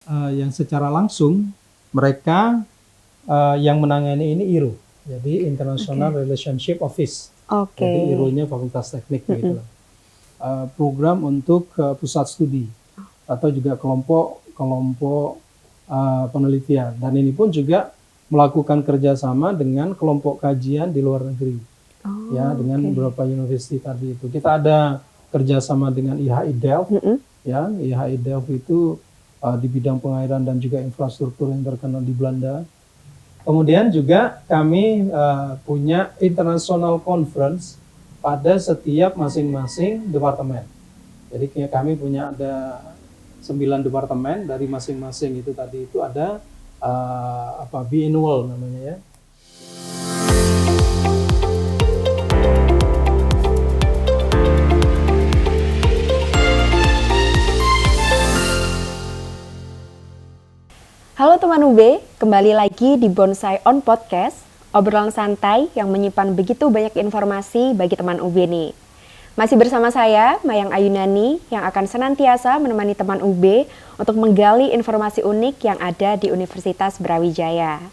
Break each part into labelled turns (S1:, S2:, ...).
S1: yang secara langsung mereka yang menangani ini IRO, jadi International Relationship Office. Jadi IRO-nya Fakultas Teknik gitu. Program untuk pusat studi atau juga kelompok penelitian, dan ini pun juga melakukan kerjasama dengan kelompok kajian di luar negeri, dengan beberapa universitas tadi itu. Kita ada kerjasama dengan IHI Delft, IHI Delft itu di bidang pengairan dan juga infrastruktur yang terkenal di Belanda. Kemudian juga kami punya international conference pada setiap masing-masing departemen. Jadi kami punya ada 9 departemen, dari masing-masing itu tadi itu ada biannual namanya ya.
S2: Halo teman UB, kembali lagi di Bonsai On Podcast, obrolan santai yang menyimpan begitu banyak informasi bagi teman UB nih. Masih bersama saya, Mayang Ayunani, yang akan senantiasa menemani teman UB untuk menggali informasi unik yang ada di Universitas Brawijaya.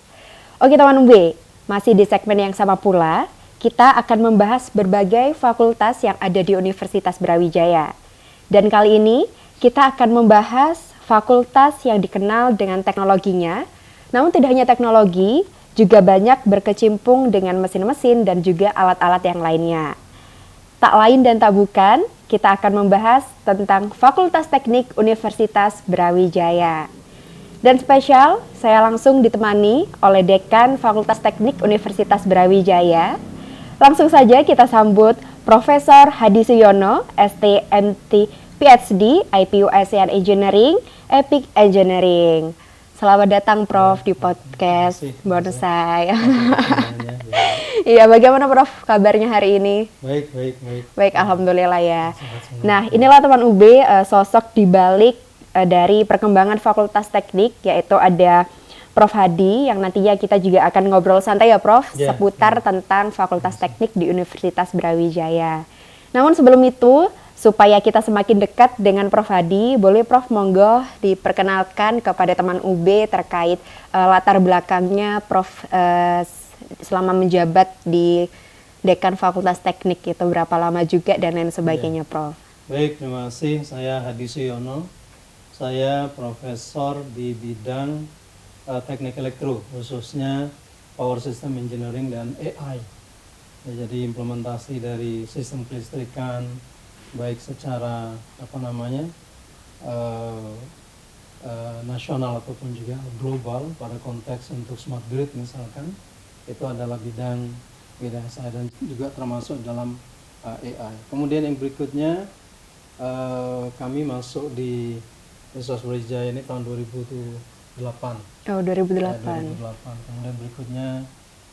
S2: Oke teman UB, masih di segmen yang sama pula, kita akan membahas berbagai fakultas yang ada di Universitas Brawijaya. Dan kali ini, kita akan membahas fakultas yang dikenal dengan teknologinya, namun tidak hanya teknologi, juga banyak berkecimpung dengan mesin-mesin dan juga alat-alat yang lainnya. Tak lain dan tak bukan, kita akan membahas tentang Fakultas Teknik Universitas Brawijaya. Dan spesial, saya langsung ditemani oleh Dekan Fakultas Teknik Universitas Brawijaya. Langsung saja kita sambut Profesor Hadi Suyono, STMT PhD, IPU ASEAN Engineering, Epic Engineering. Selamat datang Prof di podcast Bonsai. Iya, bagaimana Prof kabarnya hari ini?
S1: Baik.
S2: Baik, alhamdulillah ya. Nah, inilah teman UB sosok di balik dari perkembangan Fakultas Teknik, yaitu ada Prof Hadi yang nantinya kita juga akan ngobrol santai ya Prof, seputar tentang Fakultas Teknik di Universitas Brawijaya. Namun sebelum itu, supaya kita semakin dekat dengan Prof Hadi, boleh Prof monggo diperkenalkan kepada teman UB terkait latar belakangnya Prof selama menjabat di Dekan Fakultas Teknik itu berapa lama juga dan lain sebagainya Prof.
S1: Baik, terima kasih. Saya Hadi Suyono. Saya profesor di bidang teknik elektro, khususnya Power System Engineering dan AI. Ya, jadi implementasi dari sistem kelistrikan, baik secara nasional ataupun juga global pada konteks untuk smart grid misalkan, itu adalah bidang saya dan juga termasuk dalam AI. Kemudian yang berikutnya kami masuk di Universitas Brawijaya ini tahun 2008.
S2: Oh, 2008.
S1: 2008. Kemudian berikutnya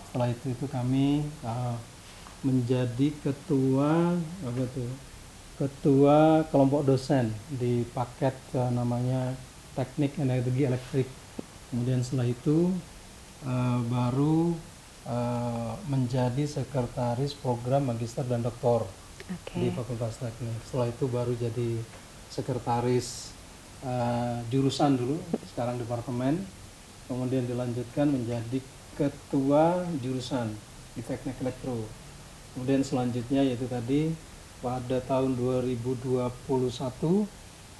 S1: setelah itu kami menjadi ketua kelompok dosen di paket namanya Teknik Energi Elektrik. Kemudian setelah itu baru menjadi sekretaris program magister dan doktor di Fakultas Teknik. Setelah itu baru jadi sekretaris jurusan dulu, sekarang departemen. Kemudian dilanjutkan menjadi ketua jurusan di Teknik Elektro. Kemudian selanjutnya yaitu tadi pada tahun 2021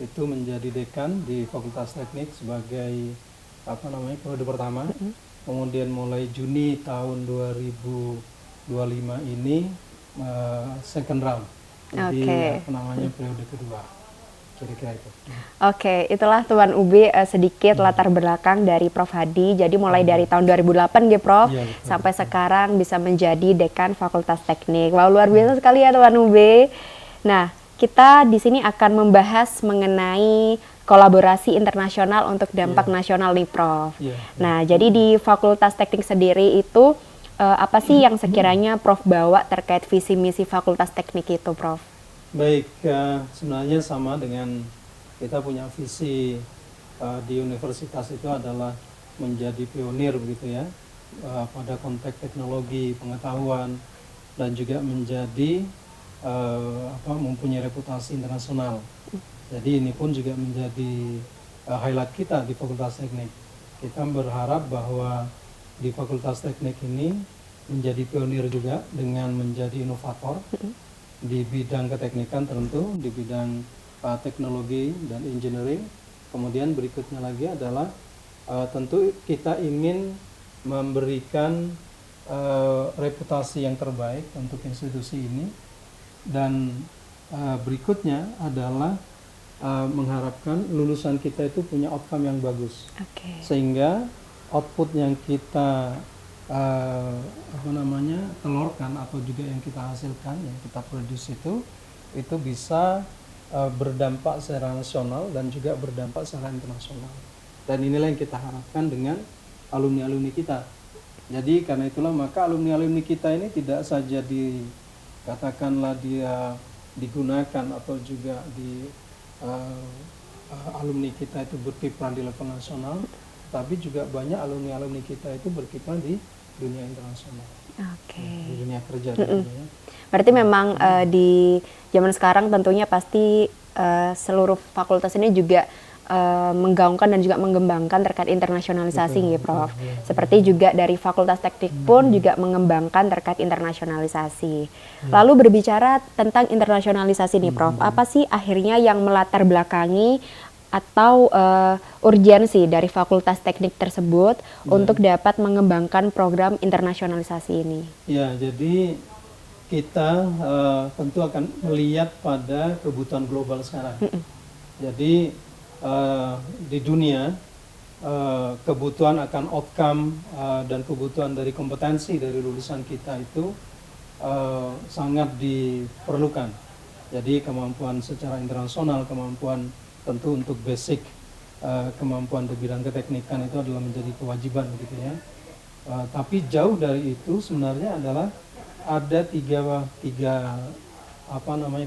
S1: itu menjadi dekan di Fakultas Teknik sebagai periode pertama. Kemudian mulai Juni tahun 2025 ini second round. Jadi periode kedua. Kira-kira itu.
S2: Oke, itulah Tuan UB sedikit latar belakang dari Prof Hadi. Jadi mulai dari tahun 2008 ya Prof, sampai sekarang bisa menjadi Dekan Fakultas Teknik. Wow, luar biasa sekali ya Tuan UB. Nah, kita di sini akan membahas mengenai kolaborasi internasional untuk dampak nasional nih Prof. Nah, jadi di Fakultas Teknik sendiri itu apa sih yang sekiranya Prof bawa terkait visi misi Fakultas Teknik itu Prof?
S1: Baik, sebenarnya sama dengan kita punya visi di universitas itu adalah menjadi pionir begitu ya, pada konteks teknologi, pengetahuan, dan juga menjadi mempunyai reputasi internasional. Jadi ini pun juga menjadi highlight kita di Fakultas Teknik. Kita berharap bahwa di Fakultas Teknik ini menjadi pionir juga dengan menjadi inovator di bidang keteknikan tentu, di bidang teknologi dan engineering. Kemudian berikutnya lagi adalah tentu kita ingin memberikan reputasi yang terbaik untuk institusi ini, dan berikutnya adalah mengharapkan lulusan kita itu punya outcome yang bagus, sehingga output yang kita telurkan atau juga yang kita hasilkan, yang kita produce itu bisa berdampak secara nasional dan juga berdampak secara internasional. Dan inilah yang kita harapkan dengan alumni-alumni kita. Jadi karena itulah maka alumni-alumni kita ini tidak saja katakanlah dia digunakan atau juga alumni kita itu berkiprah di level nasional, tapi juga banyak alumni-alumni kita itu berkiprah di dunia internasional. Di dunia kerja tentunya.
S2: Berarti memang di zaman sekarang tentunya pasti seluruh fakultas ini juga menggaungkan dan juga mengembangkan terkait internasionalisasi ya Prof. Seperti juga dari Fakultas Teknik pun juga mengembangkan terkait internasionalisasi. Lalu berbicara tentang internasionalisasi nih Prof, apa sih akhirnya yang melatar belakangi atau urgensi dari Fakultas Teknik tersebut untuk dapat mengembangkan program internasionalisasi ini?
S1: Ya, jadi kita tentu akan melihat pada kebutuhan global sekarang. Jadi di dunia kebutuhan akan outcome dan kebutuhan dari kompetensi dari lulusan kita itu sangat diperlukan. Jadi kemampuan secara internasional, kemampuan tentu untuk basic kemampuan di bidang keteknikan itu adalah menjadi kewajiban gitu ya. Tapi jauh dari itu sebenarnya adalah ada tiga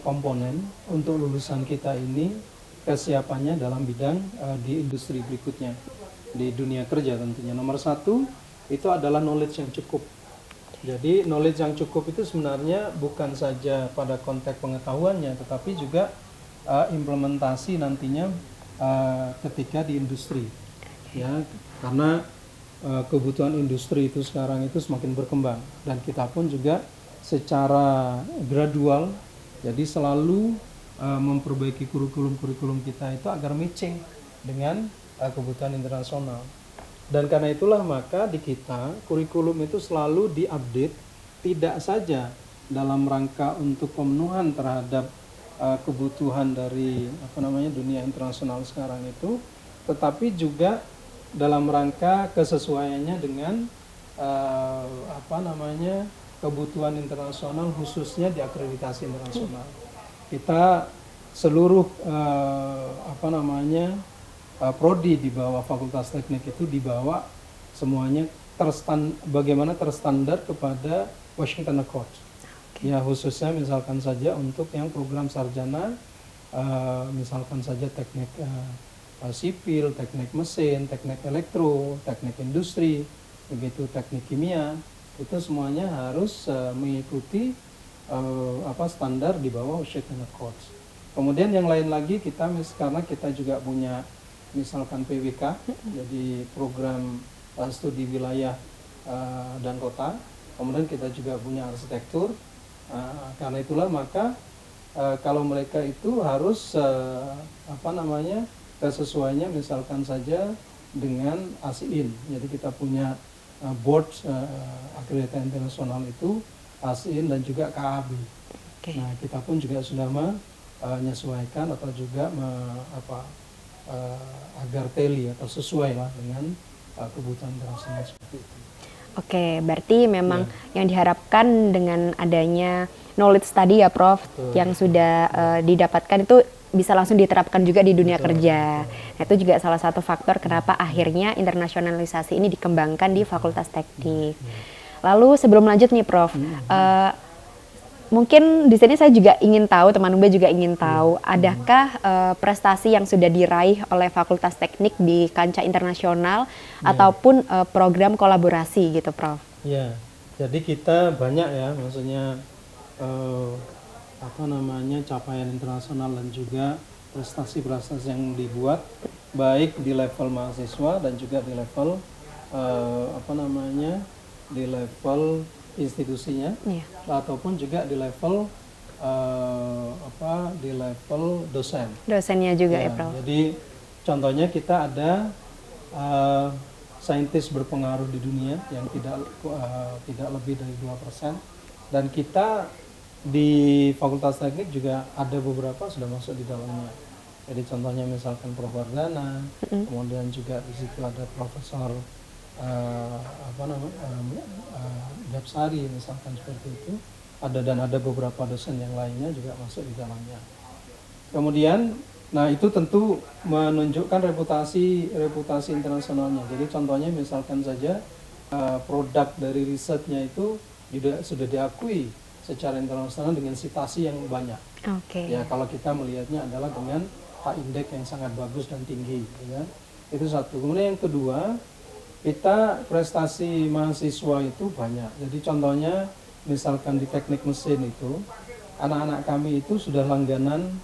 S1: komponen untuk lulusan kita ini kesiapannya dalam bidang di industri berikutnya, di dunia kerja tentunya. Nomor satu itu adalah knowledge yang cukup. Jadi knowledge yang cukup itu sebenarnya bukan saja pada konteks pengetahuannya, tetapi juga implementasi nantinya ketika di industri. Ya, karena kebutuhan industri itu sekarang itu semakin berkembang, dan kita pun juga secara gradual, jadi selalu memperbaiki kurikulum kita itu agar matching dengan kebutuhan internasional. Dan karena itulah maka di kita kurikulum itu selalu diupdate, tidak saja dalam rangka untuk pemenuhan terhadap kebutuhan dari dunia internasional sekarang itu, tetapi juga dalam rangka kesesuaiannya dengan kebutuhan internasional, khususnya di akreditasi internasional. Kita seluruh prodi di bawah Fakultas Teknik itu dibawa semuanya bagaimana terstandar kepada Washington Accord. Ya, khususnya misalkan saja untuk yang program sarjana, misalkan saja teknik sipil, teknik mesin, teknik elektro, teknik industri, begitu teknik kimia, itu semuanya harus mengikuti standar di bawah Washington Accords. Kemudian yang lain lagi karena kita juga punya misalkan PWK, jadi program studi wilayah dan kota. Kemudian kita juga punya arsitektur. Karena itulah maka kalau mereka itu harus kesesuaiannya misalkan saja dengan ASIIN. Jadi kita punya board akreditasi internasional itu ASIIN dan juga KAB. Nah, kita pun juga sudah menyesuaikan atau juga agar teli atau sesuai lah dengan kebutuhan internasional seperti itu.
S2: Oke, berarti memang yang diharapkan dengan adanya knowledge tadi ya Prof, yang sudah didapatkan itu bisa langsung diterapkan juga di dunia kerja. Nah, itu juga salah satu faktor kenapa akhirnya internasionalisasi ini dikembangkan di Fakultas Teknik. Lalu sebelum lanjut nih Prof, mungkin di sini saya juga ingin tahu, teman UB juga ingin tahu, adakah prestasi yang sudah diraih oleh Fakultas Teknik di kancah internasional ataupun program kolaborasi gitu Prof?
S1: Ya, jadi kita banyak ya, maksudnya capaian internasional dan juga prestasi-prestasi yang dibuat baik di level mahasiswa dan juga di level di level institusinya, ataupun juga di level di level
S2: dosennya juga ya, Prof.
S1: Jadi contohnya kita ada saintis berpengaruh di dunia yang tidak lebih dari 2%, dan kita di Fakultas Teknik juga ada beberapa sudah masuk di dalamnya. Jadi contohnya misalkan Prof. Wardana, kemudian juga di situ ada Profesor Gapsari misalkan, seperti itu. Dan ada beberapa dosen yang lainnya juga masuk di dalamnya. Kemudian, nah itu tentu menunjukkan reputasi internasionalnya. Jadi contohnya misalkan saja produk dari risetnya itu sudah diakui secara internasional dengan citasi yang banyak. Ya, kalau kita melihatnya adalah dengan H-index yang sangat bagus dan tinggi, ya. Itu satu. Kemudian yang kedua, kita prestasi mahasiswa itu banyak. Jadi contohnya misalkan di teknik mesin itu, anak-anak kami itu sudah langganan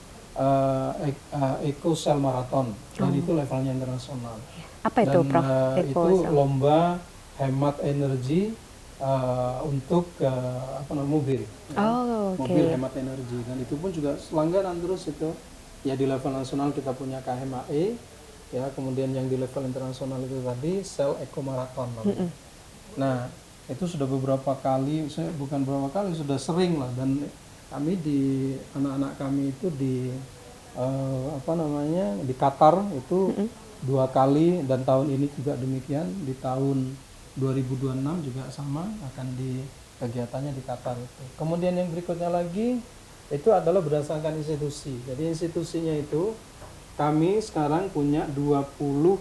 S1: EcoCell Marathon, dan itu levelnya internasional.
S2: Apa itu, Prof?
S1: Itu lomba hemat energi untuk mobil, mobil hemat energi, dan itu pun juga langganan terus itu. Ya, di level nasional kita punya KMAE, ya, kemudian yang di level internasional itu tadi Cell Eco Marathon. Nah, itu sudah beberapa kali, sudah sering lah, dan kami anak-anak kami itu di Qatar itu 2 kali, dan tahun ini juga demikian, di tahun 2026 juga sama, akan di kegiatannya di Qatar itu. Kemudian yang berikutnya lagi itu adalah berdasarkan institusi. Jadi institusinya itu kami sekarang punya 22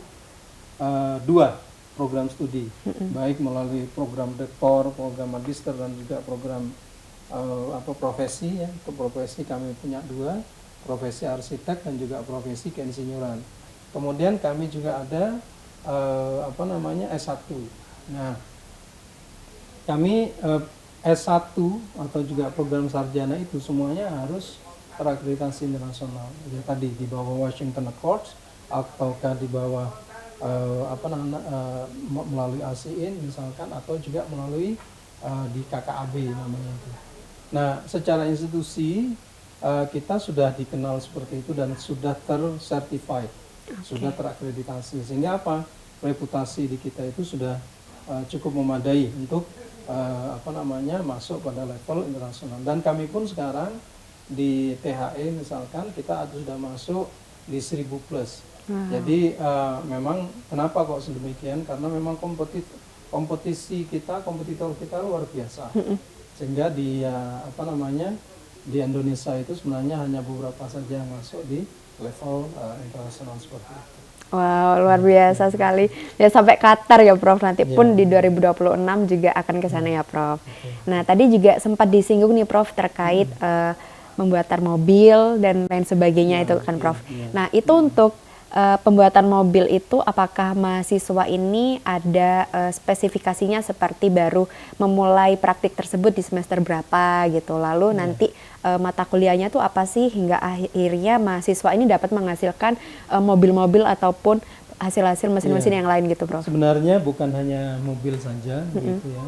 S1: program studi, baik melalui program doktor, program magister, dan juga program profesi, ya. Untuk profesi kami punya 2, profesi arsitek dan juga profesi keinsinyuran. Kemudian kami juga ada S1. Nah, kami S1 atau juga program sarjana itu semuanya harus terakreditasi internasional. Ya, tadi di bawah Washington Accords, ataukah di bawah melalui ASEAN misalkan, atau juga melalui di KKAB namanya itu. Nah, secara institusi kita sudah dikenal seperti itu dan sudah tersertified, sudah terakreditasi, sehingga reputasi di kita itu sudah cukup memadai untuk masuk pada level internasional. Dan kami pun sekarang di THE misalkan kita sudah masuk di 1000 plus. Jadi memang kenapa kok sedemikian? Karena memang kompetitor kita luar biasa. Sehingga di Indonesia itu sebenarnya hanya beberapa saja yang masuk di level internasional seperti itu.
S2: Wow, luar biasa sekali. Ya, sampai Qatar ya, Prof. Nanti pun di 2026 juga akan ke sana ya, Prof. Nah, tadi juga sempat disinggung nih, Prof, terkait pembuatan mobil dan lain sebagainya itu kan, Prof. Nah, itu untuk pembuatan mobil itu apakah mahasiswa ini ada spesifikasinya seperti baru memulai praktik tersebut di semester berapa gitu, lalu nanti mata kuliahnya tuh apa sih hingga akhirnya mahasiswa ini dapat menghasilkan mobil-mobil ataupun hasil-hasil mesin-mesin yang lain gitu, Prof?
S1: Sebenarnya bukan hanya mobil saja gitu ya.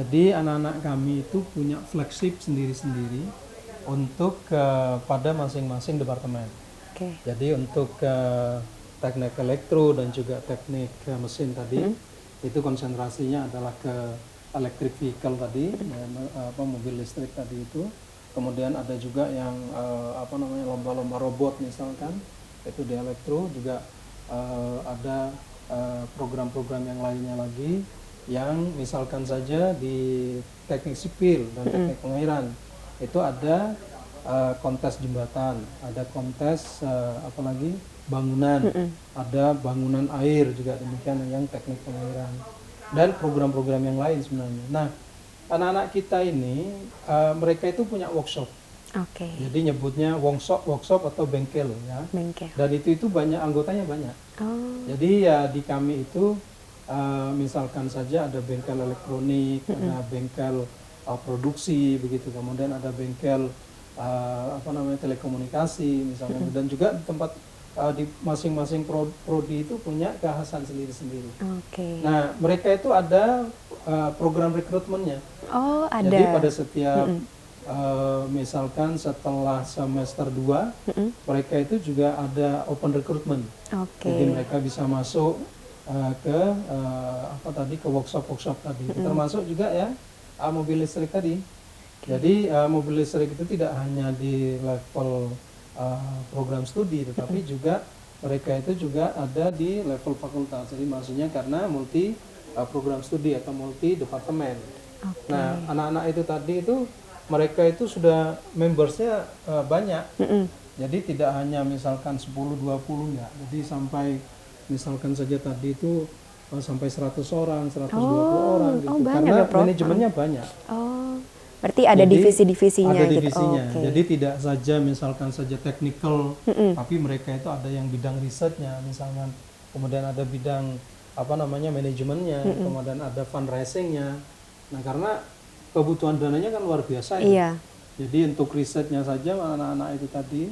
S1: Jadi anak-anak kami itu punya flagship sendiri-sendiri untuk pada masing-masing departemen. Jadi untuk teknik elektro dan juga teknik mesin tadi, itu konsentrasinya adalah ke electric vehicle tadi, mobil listrik tadi itu. Kemudian ada juga yang lomba-lomba robot misalkan, itu di elektro. Juga ada program-program yang lainnya lagi, yang misalkan saja di teknik sipil dan teknik pengairan, itu ada kontes jembatan, ada kontes bangunan, ada bangunan air juga demikian, yang teknik pengairan, dan program-program yang lain sebenarnya. Nah, anak-anak kita ini mereka itu punya workshop. Jadi nyebutnya workshop atau bengkel ya. Dan itu banyak anggotanya banyak. Jadi ya di kami itu misalkan saja ada bengkel elektronik, ada bengkel produksi begitu, kemudian ada bengkel telekomunikasi misalnya, dan juga di tempat di masing-masing prodi itu punya kekhasan sendiri-sendiri. Nah, mereka itu ada program rekrutmennya.
S2: Oh, ada.
S1: Jadi pada setiap misalkan setelah semester 2 mereka itu juga ada open recruitment. Jadi mereka bisa masuk ke ke workshop tadi. Termasuk juga ya mobil listrik tadi. Jadi mobil listrik itu tidak hanya di level program studi, tetapi juga mereka itu juga ada di level fakultas. Jadi maksudnya karena multi program studi atau multi departemen. Nah, anak-anak itu tadi itu mereka itu sudah membersnya banyak. Jadi tidak hanya misalkan 10-20 ya. Jadi sampai misalkan saja tadi itu sampai 100 orang, 120 orang gitu. Karena manajemennya banyak.
S2: Berarti ada divisi-divisinya.
S1: Ada divisinya. Gitu. Jadi tidak saja misalkan saja technical, tapi mereka itu ada yang bidang risetnya misalkan. Kemudian ada bidang manajemennya, kemudian ada fundraisingnya. Nah, karena kebutuhan dananya kan luar biasa ya. Iya. Jadi untuk risetnya saja anak-anak itu tadi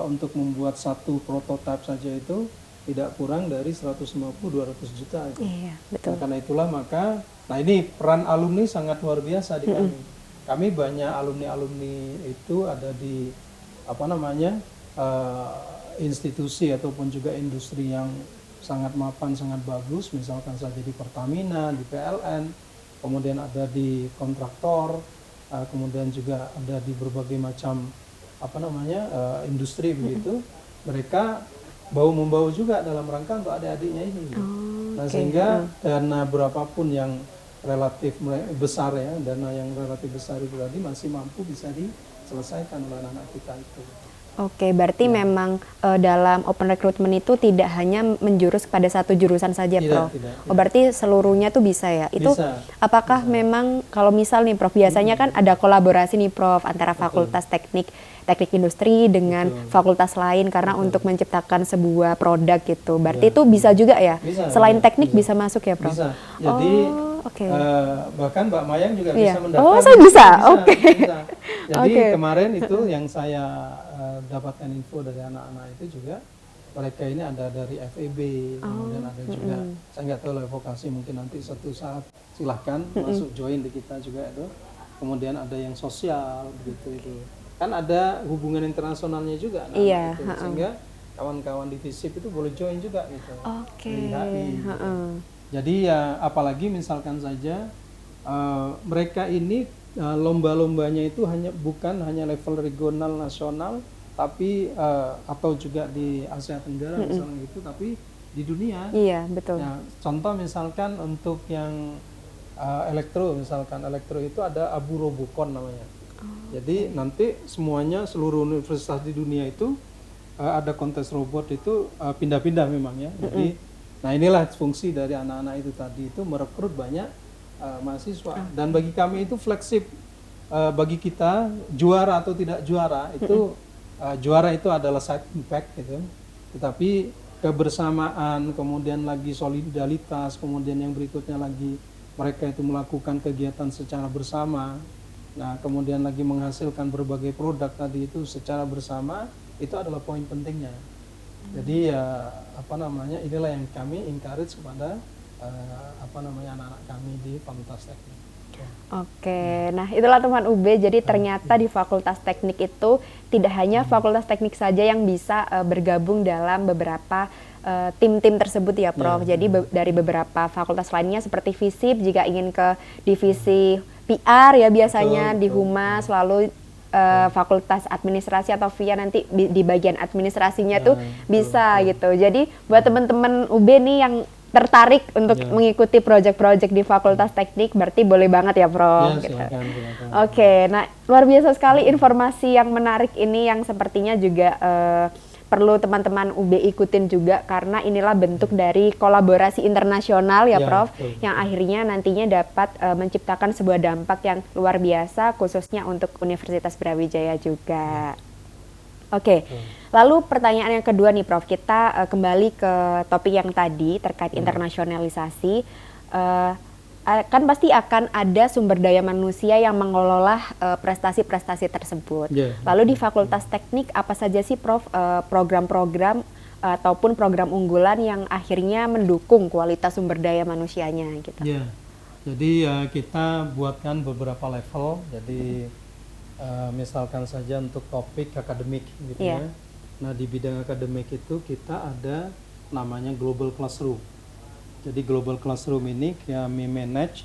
S1: untuk membuat satu prototipe saja itu tidak kurang dari 150-200 juta. Itu. Iya, betul. Nah, karena itulah maka, ini peran alumni sangat luar biasa di kami. Kami banyak alumni itu ada di institusi ataupun juga industri yang sangat mapan, sangat bagus, misalkan saja di Pertamina, di PLN, kemudian ada di kontraktor, kemudian juga ada di berbagai macam industri begitu. Mereka bau-membau juga dalam rangka untuk adik-adiknya ini. Nah, sehingga dana berapapun yang relatif besar ya, dana yang relatif besar itu tadi masih mampu bisa diselesaikan oleh anak-anak kita itu.
S2: Berarti memang dalam open recruitment itu tidak hanya menjurus pada satu jurusan saja, Prof. Tidak. Berarti seluruhnya tuh bisa ya? Itu bisa, apakah memang kalau misal nih, Prof, biasanya kan ada kolaborasi nih, Prof, antara fakultas teknik industri dengan fakultas lain karena untuk menciptakan sebuah produk gitu. Berarti itu bisa juga ya? Bisa, selain teknik bisa masuk ya, Prof?
S1: Bisa. Jadi bahkan Mbak Mayang juga bisa mendaftar.
S2: Oh, saya bisa.
S1: Bisa. Jadi kemarin itu yang saya dapatkan info dari anak-anak itu juga mereka ini ada dari FEB, kemudian ada juga saya nggak tahu lah vokasi, mungkin nanti suatu saat silahkan masuk join di kita juga itu. Kemudian ada yang sosial begitu itu. Kan ada hubungan internasionalnya juga, gitu. Sehingga kawan-kawan di FISIP itu boleh join juga gitu. Di HI. Gitu. Jadi ya apalagi misalkan saja mereka ini lomba-lombanya itu bukan hanya level regional nasional, tapi atau juga di Asia Tenggara misalnya gitu, tapi di dunia. Iya, betul. Ya, contoh misalkan untuk yang elektro itu ada Abu Robocon namanya. Jadi nanti seluruh universitas di dunia itu ada kontes robot itu pindah-pindah memang ya. Jadi nah inilah fungsi dari anak-anak itu tadi, itu merekrut banyak mahasiswa. Dan bagi kami itu fleksibel. Bagi kita juara atau tidak juara itu juara itu adalah side impact gitu. Tetapi kebersamaan, kemudian lagi solidaritas, kemudian yang berikutnya lagi mereka itu melakukan kegiatan secara bersama. Nah, kemudian lagi menghasilkan berbagai produk tadi itu secara bersama, itu adalah poin pentingnya. Jadi ya inilah yang kami encourage kepada anak-anak kami di Fakultas Teknik.
S2: Nah itulah teman UB, jadi ternyata di Fakultas Teknik itu tidak hanya Fakultas Teknik saja yang bisa bergabung dalam beberapa tim-tim tersebut ya, Prof. Jadi dari beberapa fakultas lainnya seperti FISIP jika ingin ke divisi PR ya biasanya di Humas, lalu Fakultas Administrasi atau VIA nanti di bagian administrasinya tuh bisa gitu. Jadi buat teman-teman UB nih yang tertarik untuk mengikuti proyek-proyek di Fakultas Teknik, berarti boleh banget ya, Prof.
S1: Ya, silakan.
S2: Nah luar biasa sekali informasi yang menarik ini yang sepertinya juga perlu teman-teman UB ikutin juga, karena inilah bentuk dari kolaborasi internasional ya, Prof, yang akhirnya nantinya dapat menciptakan sebuah dampak yang luar biasa khususnya untuk Universitas Brawijaya juga. Lalu pertanyaan yang kedua nih, Prof, kita kembali ke topik yang tadi terkait internasionalisasi. kan pasti akan ada sumber daya manusia yang mengelola prestasi-prestasi tersebut. Lalu di Fakultas Teknik apa saja sih Prof program-program ataupun program unggulan yang akhirnya mendukung kualitas sumber daya manusianya gitu?
S1: Jadi kita buatkan beberapa level. Jadi misalkan saja untuk topik akademik gitu ya. Nah di bidang akademik itu kita ada namanya Global Classroom. Jadi Global Classroom ini kami manage.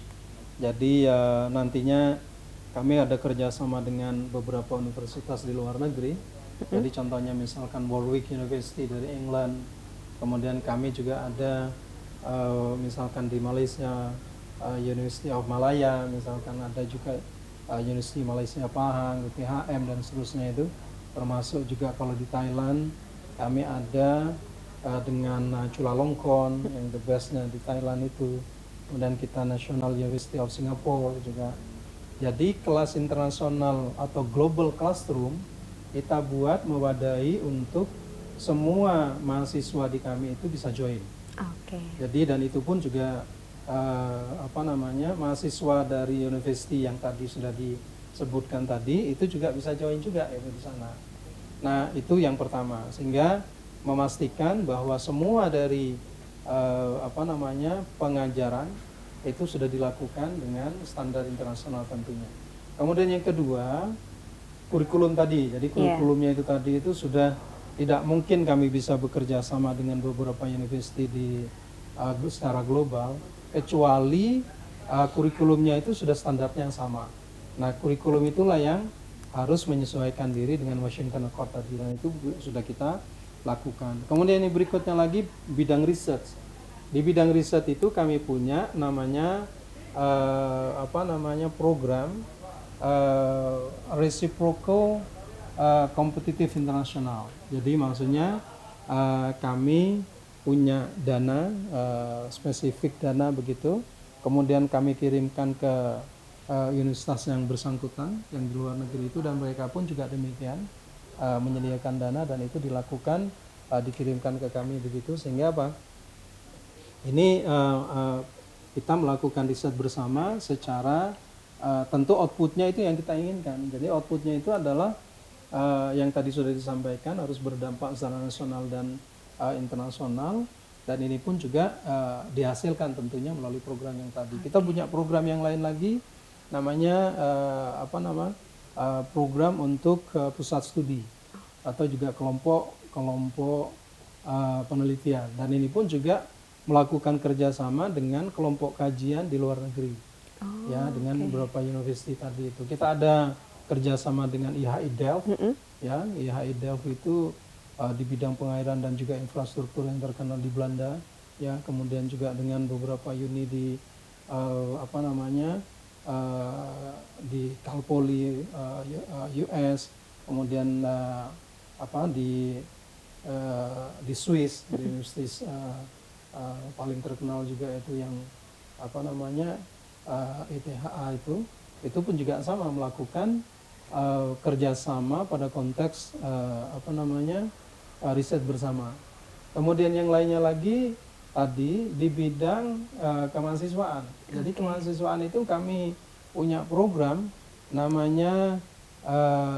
S1: Jadi nantinya kami ada kerjasama dengan beberapa universitas di luar negeri. Jadi contohnya misalkan Warwick University dari England. Kemudian kami juga ada misalkan di Malaysia University of Malaya, misalkan ada juga University Malaysia Pahang, UTHM dan seterusnya itu. Termasuk juga kalau di Thailand kami ada dengan Chulalongkorn yang the bestnya di Thailand itu. Kemudian kita National University of Singapore juga. Jadi kelas internasional atau global classroom kita buat mewadahi untuk semua mahasiswa di kami itu bisa join. Jadi dan itu pun juga mahasiswa dari university yang tadi sudah disebutkan tadi itu juga bisa join juga ya di sana. Nah itu yang pertama, sehingga memastikan bahwa semua dari pengajaran itu sudah dilakukan dengan standar internasional tentunya. Kemudian yang kedua, kurikulum tadi. Jadi kurikulumnya itu tadi itu sudah tidak mungkin kami bisa bekerja sama dengan beberapa university secara global kecuali kurikulumnya itu sudah standarnya yang sama. Nah, kurikulum itulah yang harus menyesuaikan diri dengan Washington Accord tadi, dan itu sudah kita lakukan. Kemudian yang berikutnya lagi bidang research. Di bidang riset itu kami punya namanya program reciprocal competitive international. Jadi maksudnya kami punya dana spesifik dana begitu, kemudian kami kirimkan ke universitas yang bersangkutan yang di luar negeri itu, dan mereka pun juga demikian menyediakan dana, dan itu dilakukan dikirimkan ke kami begitu, sehingga apa? Ini kita melakukan riset bersama secara tentu outputnya itu yang kita inginkan. Jadi outputnya itu adalah yang tadi sudah disampaikan harus berdampak secara nasional dan internasional, dan ini pun juga dihasilkan tentunya melalui program yang tadi. Kita punya program yang lain lagi namanya program untuk pusat studi atau juga kelompok penelitian, dan ini pun juga melakukan kerjasama dengan kelompok kajian di luar negeri dengan beberapa university tadi itu. Kita ada kerjasama dengan IHI Delft, IHI Delft itu di bidang pengairan dan juga infrastruktur yang terkenal di Belanda, kemudian juga dengan beberapa uni di di Cal Poly US, kemudian di Swiss, di universitas paling terkenal juga itu yang ETHA itu pun juga sama melakukan kerjasama pada konteks riset bersama. Kemudian yang lainnya lagi tadi di bidang kemahasiswaan. Jadi kemahasiswaan itu kami punya program namanya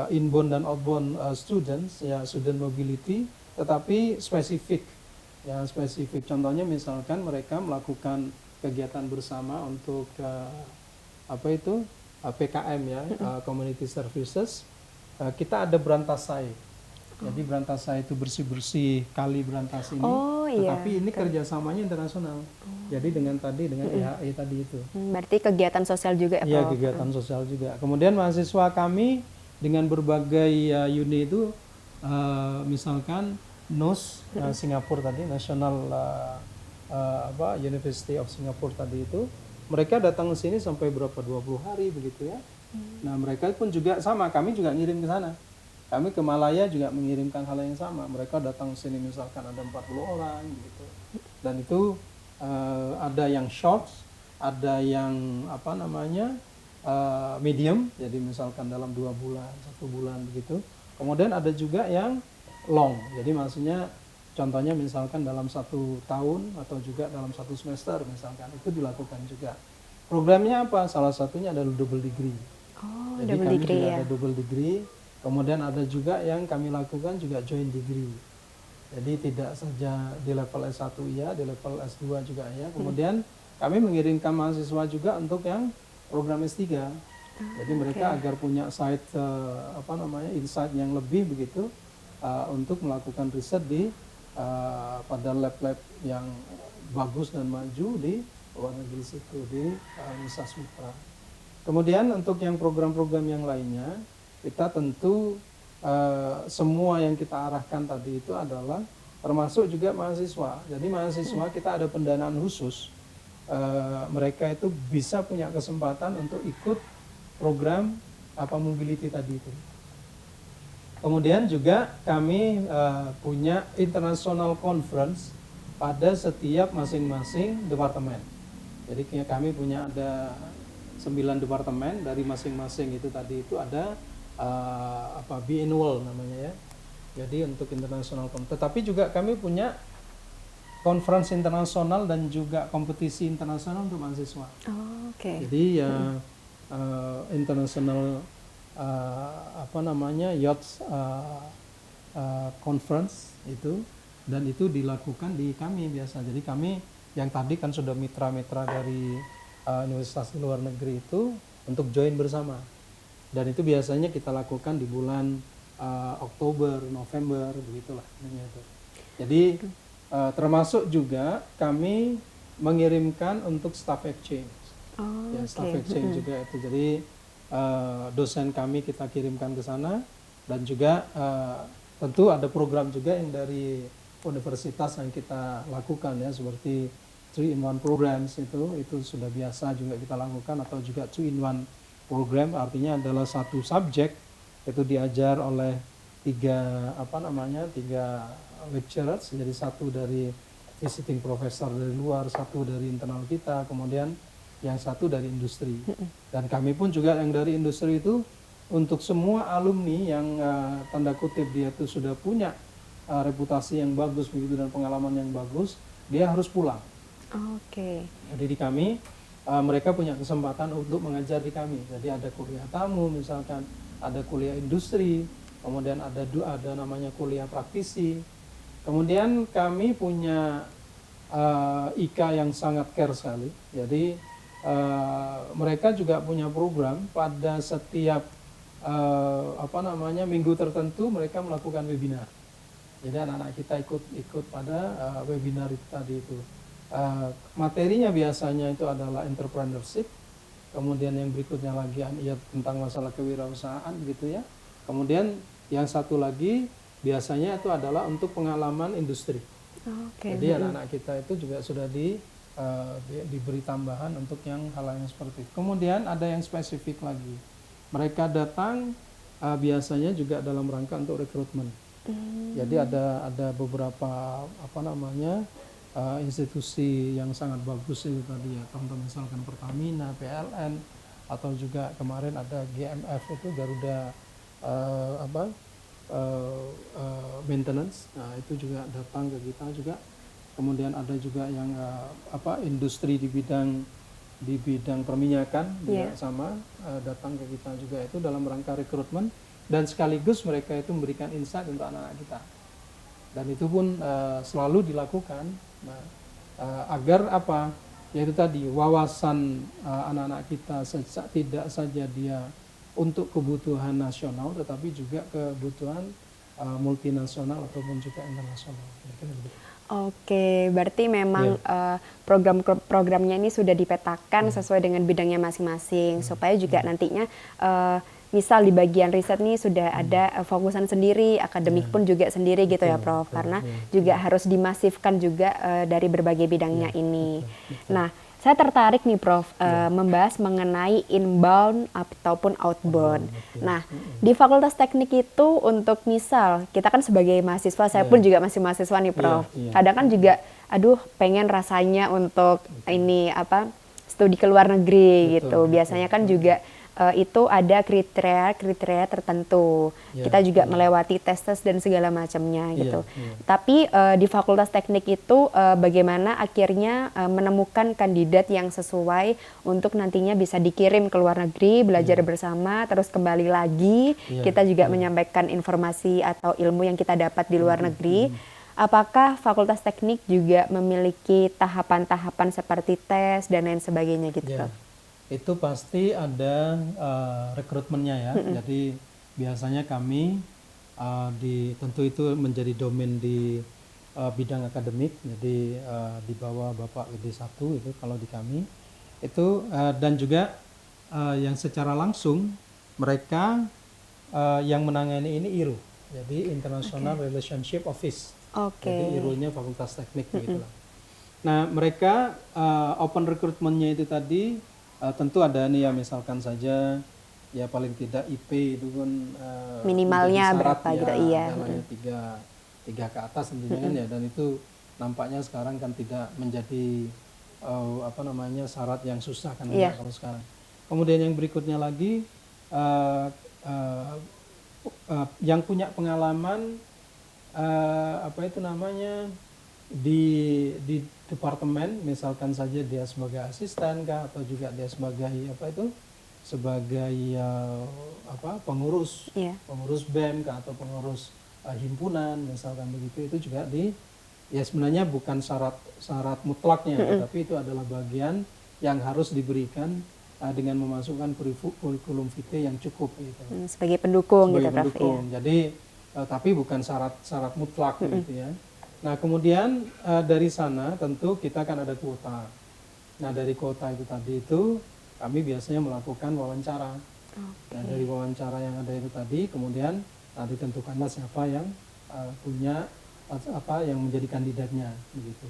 S1: inbound dan outbound students, student mobility, tetapi spesifik. Contohnya misalkan mereka melakukan kegiatan bersama untuk PKM community services. Kita ada berantasai. Jadi berantasai itu bersih-bersih kali berantas ini. Tetapi ini kerjasamanya internasional. Jadi dengan IHI tadi itu.
S2: Berarti kegiatan sosial juga ya? Iya,
S1: kegiatan sosial juga. Kemudian mahasiswa kami dengan berbagai uni itu, misalkan NUS Singapura tadi, National University of Singapore tadi itu, mereka datang ke sini sampai berapa 20 hari begitu ya. Nah mereka pun juga sama, kami juga ngirim ke sana. Kami ke Malaya juga mengirimkan hal yang sama. Mereka datang ke sini misalkan ada 40 orang gitu. Dan itu ada yang short, ada yang medium, jadi misalkan dalam 2 bulan, 1 bulan begitu. Kemudian ada juga yang long, jadi maksudnya contohnya misalkan dalam 1 tahun atau juga dalam 1 semester misalkan, itu dilakukan juga. Programnya apa? Salah satunya adalah double degree.
S2: Oh,
S1: Jadi
S2: double
S1: kami
S2: degree
S1: juga
S2: ya.
S1: ada double degree. Kemudian ada juga yang kami lakukan juga joint degree. Jadi tidak saja di level S1 ya, di level S2 juga ya. Kemudian kami mengirimkan mahasiswa juga untuk yang program S3. Jadi mereka agar punya insight yang lebih begitu untuk melakukan riset di pada lab-lab yang bagus dan maju di luar negeri situ di Nusa Sutra. Kemudian untuk yang program-program yang lainnya, kita tentu semua yang kita arahkan tadi itu adalah termasuk juga mahasiswa. Jadi mahasiswa kita ada pendanaan khusus. Mereka itu bisa punya kesempatan untuk ikut program mobility tadi itu. Kemudian juga kami punya international conference pada setiap masing-masing departemen. Jadi kami punya ada 9 departemen, dari masing-masing itu tadi itu ada biannual namanya ya. Jadi untuk international conference. Tetapi juga kami punya conference internasional dan juga kompetisi internasional untuk mahasiswa.
S2: Oh, oke.
S1: Jadi international yacht conference itu, dan itu dilakukan di kami biasa. Jadi kami yang tadi kan sudah mitra-mitra dari universitas di luar negeri itu untuk join bersama, dan itu biasanya kita lakukan di bulan Oktober, November begitulah itu. Jadi termasuk juga kami mengirimkan untuk staff exchange. Staff exchange juga itu. Jadi dosen kami kita kirimkan ke sana, dan juga tentu ada program juga yang dari universitas yang kita lakukan ya, seperti 3-in-1 programs itu sudah biasa juga kita lakukan, atau juga 2-in-1 program, artinya adalah satu subjek itu diajar oleh tiga lecturers, jadi satu dari visiting professor dari luar, satu dari internal kita, kemudian yang satu dari industri. Dan kami pun juga yang dari industri itu untuk semua alumni yang tanda kutip dia itu sudah punya reputasi yang bagus begitu dan pengalaman yang bagus, dia harus pulang. Jadi di kami mereka punya kesempatan untuk mengajar di kami. Jadi ada kuliah tamu misalkan, ada kuliah industri, kemudian ada namanya kuliah praktisi. Kemudian kami punya IKA yang sangat care sekali. Jadi mereka juga punya program pada setiap minggu tertentu mereka melakukan webinar. Jadi anak-anak kita ikut pada webinar itu tadi itu. Materinya biasanya itu adalah entrepreneurship. Kemudian yang berikutnya lagi tentang masalah kewirausahaan gitu ya. Kemudian yang satu lagi biasanya itu adalah untuk pengalaman industri. Jadi anak-anak kita itu juga sudah diberi tambahan untuk yang hal yang seperti itu. Kemudian ada yang spesifik lagi. Mereka datang biasanya juga dalam rangka untuk rekrutmen. Jadi ada beberapa institusi yang sangat bagus itu tadi ya, contoh misalkan Pertamina, PLN, atau juga kemarin ada GMF itu Garuda maintenance. Nah, itu juga datang ke kita juga. Kemudian ada juga yang industri di bidang perminyakan juga sama datang ke kita juga, itu dalam rangka rekrutmen, dan sekaligus mereka itu memberikan insight untuk anak-anak kita. Dan itu pun selalu dilakukan agar yaitu tadi wawasan anak-anak kita tidak saja dia untuk kebutuhan nasional, tetapi juga kebutuhan multinasional ataupun juga internasional.
S2: Oke, berarti memang program-programnya ini sudah dipetakan sesuai dengan bidangnya masing-masing, supaya juga nantinya misal di bagian riset nih sudah ada fokusan sendiri, akademik pun juga sendiri gitu ya Prof, karena juga harus dimasifkan juga dari berbagai bidangnya ini. Nah, saya tertarik nih Prof, membahas mengenai inbound ataupun outbound. Nah, di Fakultas Teknik itu untuk misal, kita kan sebagai mahasiswa, saya pun juga masih mahasiswa nih Prof, kadang kan juga, pengen rasanya untuk studi ke luar negeri gitu. Biasanya kan juga itu ada kriteria tertentu. Kita juga melewati tes dan segala macamnya gitu. Tapi di Fakultas Teknik itu bagaimana akhirnya menemukan kandidat yang sesuai untuk nantinya bisa dikirim ke luar negeri, belajar bersama, terus kembali lagi. Kita juga menyampaikan informasi atau ilmu yang kita dapat di luar negeri. Apakah Fakultas Teknik juga memiliki tahapan-tahapan seperti tes dan lain sebagainya gitu?
S1: Itu pasti ada rekrutmennya ya. Jadi biasanya kami tentu itu menjadi domain di bidang akademik. Jadi di bawah Bapak WD1 itu kalau di kami itu dan juga yang secara langsung mereka yang menangani ini IRU. Jadi International Relationship Office. Jadi IRU-nya Fakultas Teknik gitu lah. Nah, mereka open recruitment-nya itu tadi tentu ada nih ya, misalkan saja ya paling tidak IP itu kan
S2: minimalnya berapa
S1: ya,
S2: gitu, iya.
S1: Tiga ke atas tentunya kan ya, dan itu nampaknya sekarang kan tidak menjadi syarat yang susah kan kalau sekarang. Kemudian yang berikutnya lagi yang punya pengalaman di departemen, misalkan saja dia sebagai asisten kah, atau juga dia sebagai pengurus BEM kah, atau pengurus himpunan misalkan begitu, itu juga sebenarnya bukan syarat mutlaknya, tapi itu adalah bagian yang harus diberikan dengan memasukkan kurikulum vitae yang cukup gitu.
S2: Sebagai pendukung gitu, Prof.
S1: Jadi tapi bukan syarat mutlak gitu ya. Nah, kemudian dari sana tentu kita kan ada kuota. Nah, dari kuota itu tadi itu kami biasanya melakukan wawancara. Nah, dari wawancara yang ada itu tadi kemudian ditentukanlah siapa yang punya yang menjadi kandidatnya begitu.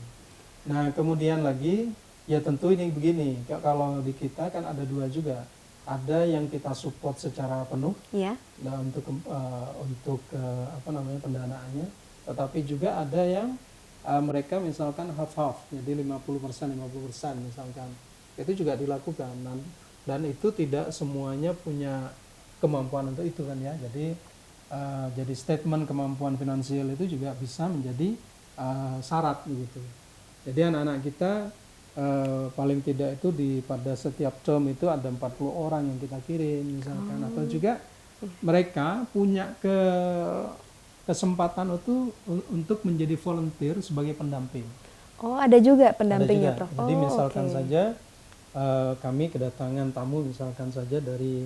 S1: Nah, kemudian lagi ya tentu ini begini, kalau di kita kan ada dua juga. Ada yang kita support secara penuh, nah, untuk pendanaannya, tetapi juga ada yang mereka misalkan half-half, jadi 50% misalkan, itu juga dilakukan, dan itu tidak semuanya punya kemampuan untuk itu kan ya, jadi statement kemampuan finansial itu juga bisa menjadi syarat gitu. Jadi anak-anak kita paling tidak itu pada setiap term itu ada 40 orang yang kita kirim misalkan, atau juga mereka punya kesempatan untuk menjadi volunteer sebagai pendamping.
S2: Oh, ada juga pendampingnya, Prof.
S1: Jadi misalkan saja kami kedatangan tamu misalkan saja dari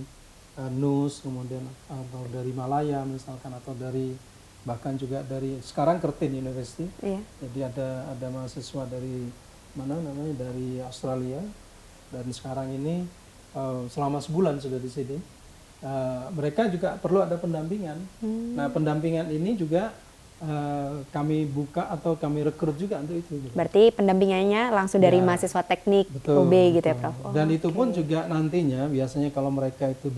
S1: NUS, kemudian atau dari Malaya misalkan, atau dari bahkan juga dari sekarang Curtin University. Jadi ada mahasiswa dari dari Australia, dan sekarang ini selama sebulan sudah di sini. Mereka juga perlu ada pendampingan. Nah, pendampingan ini juga kami buka atau kami rekrut juga untuk itu.
S2: Berarti pendampingannya langsung dari mahasiswa teknik UB gitu ya, Prof.
S1: Dan itu pun juga nantinya biasanya kalau mereka itu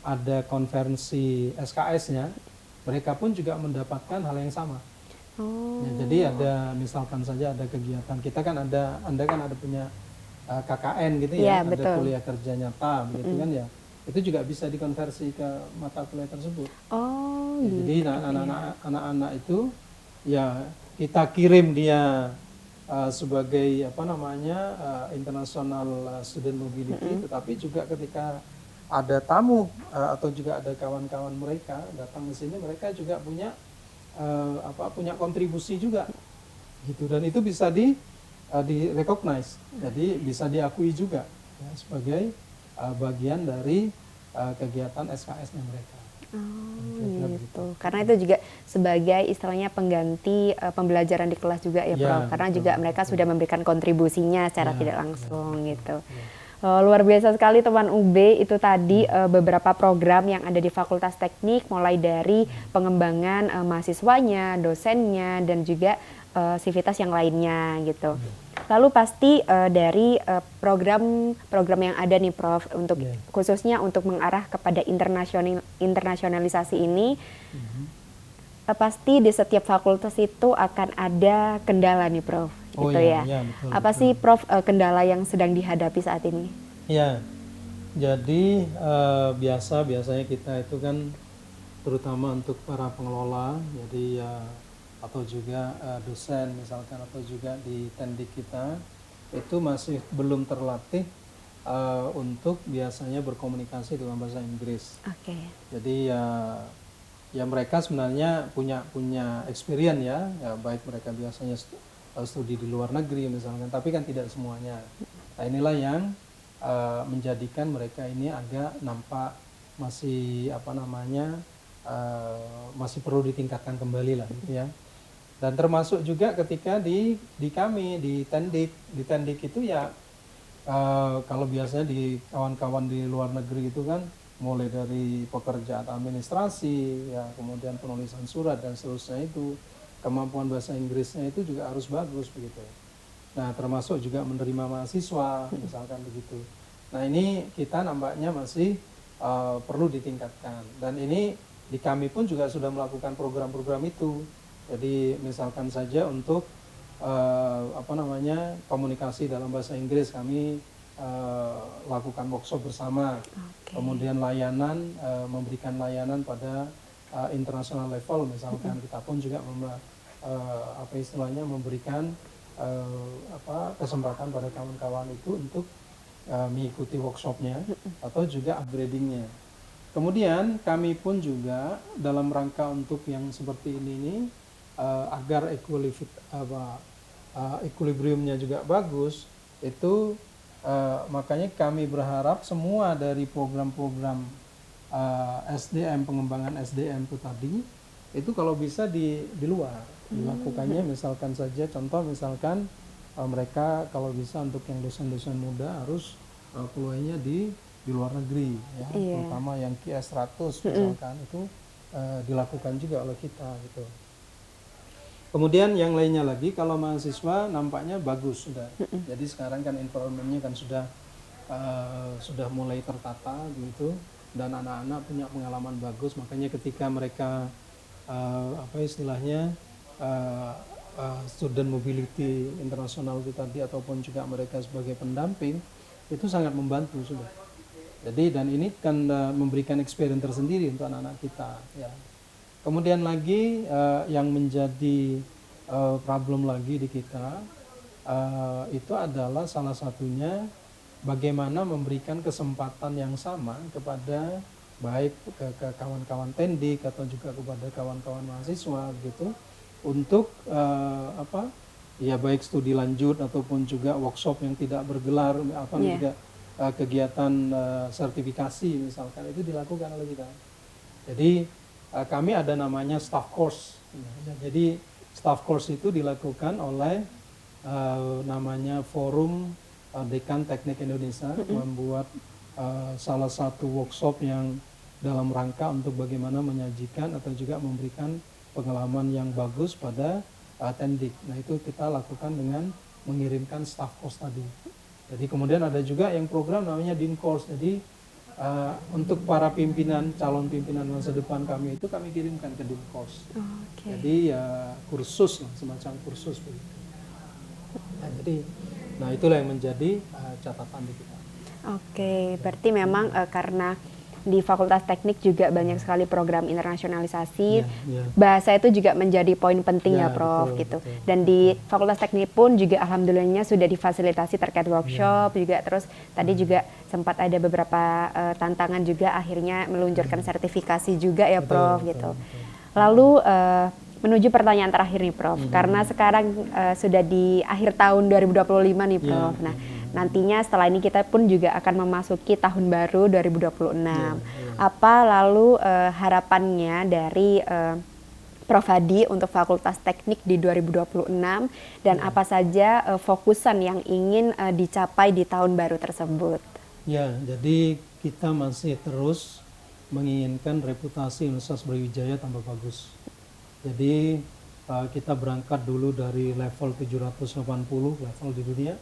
S1: ada konferensi SKS-nya, mereka pun juga mendapatkan hal yang sama. Ya, jadi ada misalkan saja ada kegiatan, kita kan Anda kan ada punya KKN gitu ya, ada kuliah kerja nyata begitu kan ya, itu juga bisa dikonversi ke mata kuliah tersebut. Jadi anak-anak itu ya kita kirim dia sebagai international student mobility, tetapi juga ketika ada tamu atau juga ada kawan-kawan mereka datang ke sini, mereka juga punya kontribusi juga gitu, dan itu bisa di recognize, jadi bisa diakui juga ya, sebagai bagian dari kegiatan SKS-nya mereka.
S2: Gitu. Karena itu juga sebagai istilahnya pengganti pembelajaran di kelas juga ya, Prof. Karena juga mereka sudah memberikan kontribusinya secara tidak langsung gitu. Luar biasa sekali teman UB, itu tadi beberapa program yang ada di Fakultas Teknik, mulai dari pengembangan mahasiswanya, dosennya, dan juga sivitas yang lainnya gitu. Lalu pasti dari program yang ada nih, Prof, untuk khususnya untuk mengarah kepada internasionalisasi ini, pasti di setiap fakultas itu akan ada kendala nih, Prof. Gitu ya.
S1: Betul,
S2: Apa sih, Prof, kendala yang sedang dihadapi saat ini?
S1: Ya, Jadi biasanya kita itu kan terutama untuk para pengelola, jadi atau juga dosen misalkan atau juga di tendik kita itu masih belum terlatih untuk biasanya berkomunikasi dengan bahasa Inggris.
S2: Oke.
S1: Jadi ya mereka sebenarnya punya experience ya baik mereka biasanya studi di luar negeri misalkan, tapi kan tidak semuanya. Nah inilah yang menjadikan mereka ini agak nampak masih masih perlu ditingkatkan kembali lah gitu ya. Dan termasuk juga ketika di kami di tendik itu ya kalau biasanya di kawan-kawan di luar negeri itu kan mulai dari pekerjaan administrasi ya kemudian penulisan surat dan seterusnya itu kemampuan bahasa Inggrisnya itu juga harus bagus begitu. Nah termasuk juga menerima mahasiswa misalkan begitu. Nah ini kita nampaknya masih perlu ditingkatkan dan ini di kami pun juga sudah melakukan program-program itu. Jadi misalkan saja untuk komunikasi dalam bahasa Inggris kami lakukan workshop bersama. Kemudian layanan memberikan layanan pada international level misalkan kita pun juga memberikan kesempatan pada kawan-kawan itu untuk mengikuti workshopnya atau juga upgradingnya. Kemudian kami pun juga dalam rangka untuk yang seperti ini agar equilibriumnya juga bagus itu makanya kami berharap semua dari program-program SDM pengembangan SDM itu tadi itu kalau bisa di luar dilakukannya misalkan saja contoh misalkan mereka kalau bisa untuk yang dosen-dosen muda harus kuliahnya di luar negeri ya terutama yang QS 100 misalkan itu dilakukan juga oleh kita gitu. Kemudian yang lainnya lagi kalau mahasiswa nampaknya bagus sudah. Jadi sekarang kan environment-nya kan sudah mulai tertata gitu dan anak-anak punya pengalaman bagus makanya ketika mereka student mobility internasional itu tadi ataupun juga mereka sebagai pendamping itu sangat membantu sudah. Jadi dan ini kan memberikan experience tersendiri untuk anak-anak kita ya. Kemudian lagi yang menjadi problem lagi di kita itu adalah salah satunya bagaimana memberikan kesempatan yang sama kepada baik ke kawan-kawan tendik atau juga kepada kawan-kawan mahasiswa gitu untuk ya baik studi lanjut ataupun juga workshop yang tidak bergelar juga kegiatan sertifikasi misalkan itu dilakukan oleh kita. Jadi kami ada namanya staff course. Jadi staff course itu dilakukan oleh namanya Forum Dekan Teknik Indonesia membuat salah satu workshop yang dalam rangka untuk bagaimana menyajikan atau juga memberikan pengalaman yang bagus pada tendik. Nah itu kita lakukan dengan mengirimkan staff course tadi. Jadi kemudian ada juga yang program namanya Dean Course. Jadi untuk para calon pimpinan masa depan kami itu kami kirimkan ke Dean Course. Jadi ya kursus lah, semacam kursus begitu. Nah itulah yang menjadi catatan di kita.
S2: Berarti memang karena di Fakultas Teknik juga banyak sekali program internasionalisasi. Bahasa itu juga menjadi poin penting ya Prof gitu. Betul. Dan di Fakultas Teknik pun juga alhamdulillahnya sudah difasilitasi terkait workshop juga. Terus tadi juga sempat ada beberapa tantangan juga akhirnya meluncurkan sertifikasi juga ya Prof gitu. Lalu menuju pertanyaan terakhir nih Prof. Karena sekarang sudah di akhir tahun 2025 nih Prof. Nah, nantinya setelah ini kita pun juga akan memasuki tahun baru 2026. Apa lalu harapannya dari Prof Hadi untuk Fakultas Teknik di 2026 dan apa saja fokusan yang ingin dicapai di tahun baru tersebut?
S1: Ya, jadi kita masih terus menginginkan reputasi Universitas Brawijaya tambah bagus. Jadi kita berangkat dulu dari level 780 level di dunia.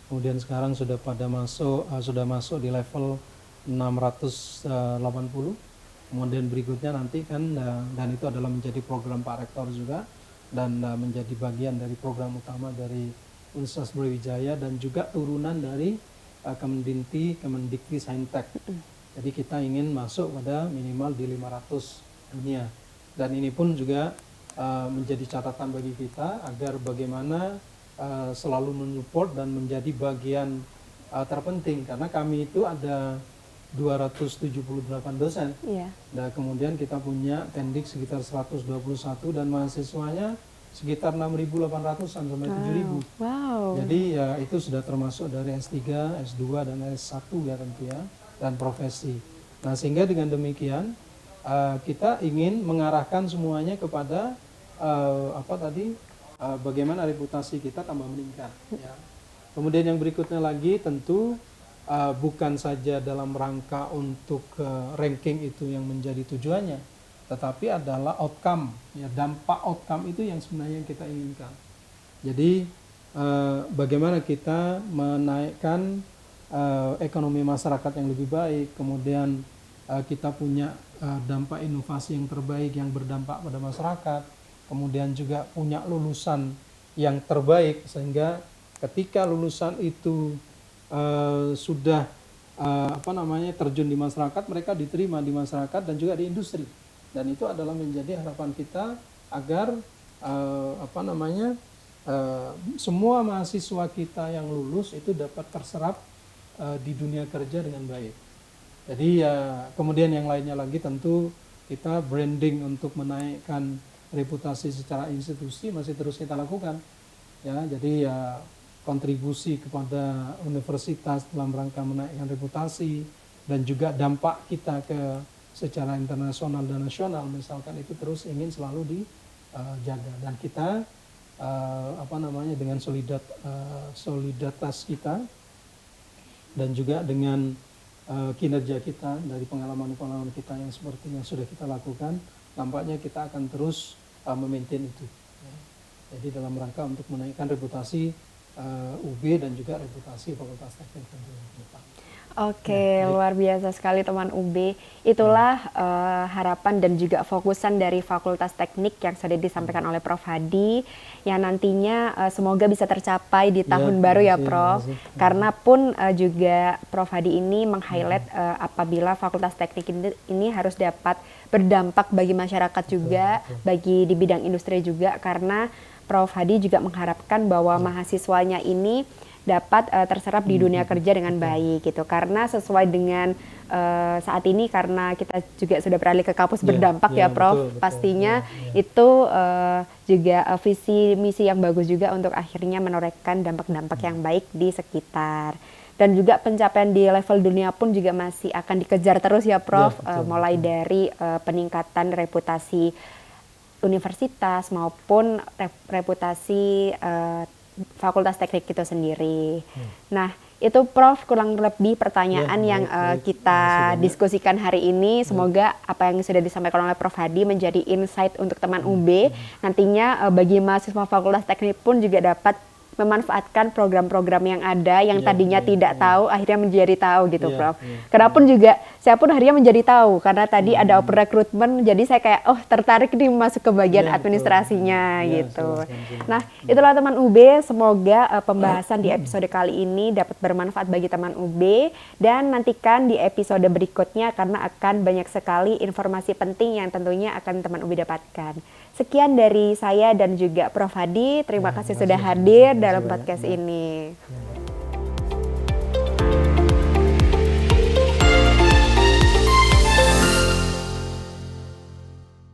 S1: Kemudian sekarang sudah masuk di level 680. Kemudian berikutnya nanti kan dan itu adalah menjadi program Pak Rektor juga dan menjadi bagian dari program utama dari Universitas Brawijaya dan juga turunan dari Kemendinti, Kemendikti, Saintek. Jadi kita ingin masuk pada minimal di 500 dunia. Dan ini pun juga menjadi catatan bagi kita agar bagaimana selalu mensupport dan menjadi bagian terpenting, karena kami itu ada 278 dosen. Dan kemudian kita punya tendik sekitar 121 dan mahasiswanya sekitar 6.800-an sampai 7.000. Jadi ya itu sudah termasuk dari S3, S2 dan S1 ya tentu ya, dan profesi. Nah sehingga dengan demikian kita ingin mengarahkan semuanya kepada bagaimana reputasi kita tambah meningkat. Ya. Kemudian yang berikutnya lagi tentu bukan saja dalam rangka untuk ranking itu yang menjadi tujuannya, tetapi adalah outcome, ya, dampak outcome itu yang sebenarnya kita inginkan. Jadi bagaimana kita menaikkan ekonomi masyarakat yang lebih baik, kemudian kita punya dampak inovasi yang terbaik yang berdampak pada masyarakat, kemudian juga punya lulusan yang terbaik sehingga ketika lulusan itu sudah terjun di masyarakat, mereka diterima di masyarakat dan juga di industri. Dan itu adalah menjadi harapan kita agar semua mahasiswa kita yang lulus itu dapat terserap di dunia kerja dengan baik. Jadi kemudian yang lainnya lagi tentu kita branding untuk menaikkan reputasi secara institusi masih terus kita lakukan. Ya, jadi kontribusi kepada universitas dalam rangka menaikkan reputasi dan juga dampak kita ke secara internasional dan nasional misalkan itu terus ingin selalu dijaga. Dan kita dengan solidaritas kita dan juga dengan kinerja kita dari pengalaman-pengalaman kita yang seperti yang sudah kita lakukan, nampaknya kita akan terus memaintain itu. Ya. Jadi dalam rangka untuk menaikkan reputasi UB dan juga reputasi Fakultas Teknik tentunya.
S2: Oke, luar biasa sekali teman UB. Itulah harapan dan juga fokusan dari Fakultas Teknik yang sudah disampaikan oleh Prof. Hadi, yang nantinya semoga bisa tercapai di tahun baru ya Prof. Karena pun juga Prof. Hadi ini meng-highlight apabila Fakultas Teknik ini harus dapat berdampak bagi masyarakat juga, bagi di bidang industri juga, karena Prof. Hadi juga mengharapkan bahwa mahasiswanya ini dapat terserap di dunia kerja dengan baik gitu, karena sesuai dengan saat ini karena kita juga sudah beralih ke kampus berdampak ya Prof, betul, pastinya itu juga visi misi yang bagus juga untuk akhirnya menorehkan dampak-dampak yang baik di sekitar. Dan juga pencapaian di level dunia pun juga masih akan dikejar terus ya Prof, mulai dari peningkatan reputasi universitas maupun reputasi Fakultas Teknik itu sendiri. Nah, itu Prof kurang lebih pertanyaan yang kita diskusikan hari ini. Semoga apa yang sudah disampaikan oleh Prof Hadi menjadi insight untuk teman UB. Nantinya bagi mahasiswa Fakultas Teknik pun juga dapat memanfaatkan program-program yang ada yang tadinya tidak tahu akhirnya menjadi tahu gitu Prof. Karena pun juga saya pun akhirnya menjadi tahu karena tadi ada open recruitment, jadi saya kayak tertarik nih masuk ke bagian administrasinya gitu. Nah, itulah teman UB, semoga pembahasan di episode kali ini dapat bermanfaat bagi teman UB, dan nantikan di episode berikutnya karena akan banyak sekali informasi penting yang tentunya akan teman UB dapatkan. Sekian dari saya dan juga Prof Hadi. Terima kasih sudah hadir dalam podcast ini.